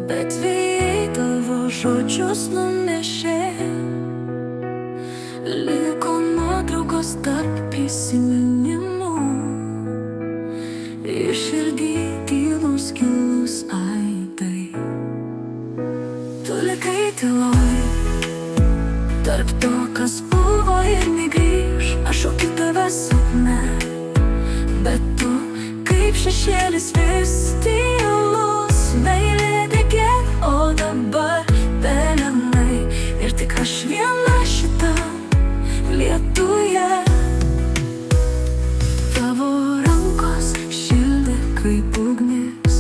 bet vėjai tavo žodžius nunešė. Liko nuotraukos tarp prisiminimų, ir širdį tylus gilus aidai. Tu likai tyloj, tarp to, kas buvo ir negrįž. Aš šaukiu tave sapne, bet tu kaip šešėlis vis tylus. Meilė degė, o dabar pelenai, ir tik aš viena šitam lietuje. Tavo rankos šildė kaip ugnis,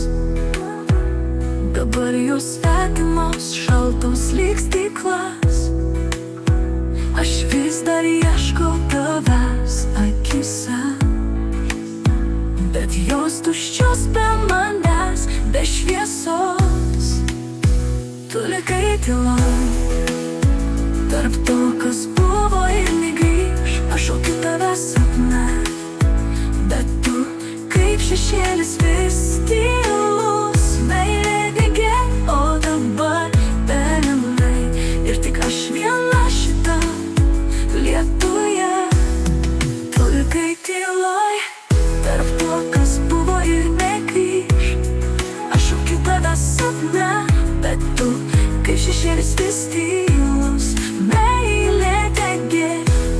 dabar jos svetimos, šaltos lyg stiklas. Aš vis dar ieškau tavęs akise, bet jos tuščios be manęs, be šviesos. Tu likai tyloj, tarp to, kas buvo ir negrįž. Aš šaukiu tave sapne, bet tu kaip šešėlis vis tylus. Meilė degė, o dabar pelenai, ir tik aš viena šitam lietuje. Tu likai tyloj, tarp to, kas buvo ir negrįž. Aš šaukiu tave sapne, bet tu kaip šešėlis vis tylus. Meilė degė,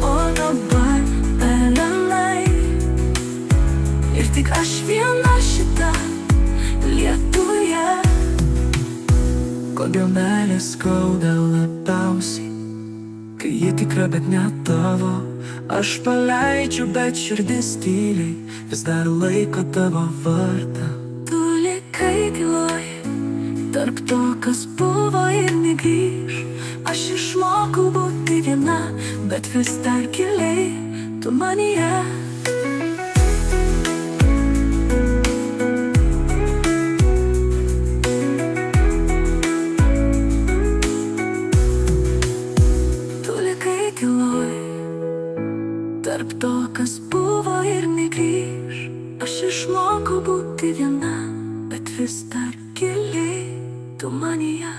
o dabar pelenai, ir tik aš viena šita lietuje. Kodėl meilė skauda labiausiai, kai ji tikra, bet ne tavo? Aš paleidžiu, bet širdis tyliai vis dar laiko tavo vardą. Tu likai tyloj, tarp to, kas buvo ir negrįž. Aš išmokau būti viena, bet vis dar giliai tu manyje. Tu likai tyloj, tarp to, kas buvo ir negrįž. Aš išmokau būti viena, bet vis dar giliai tu manyje.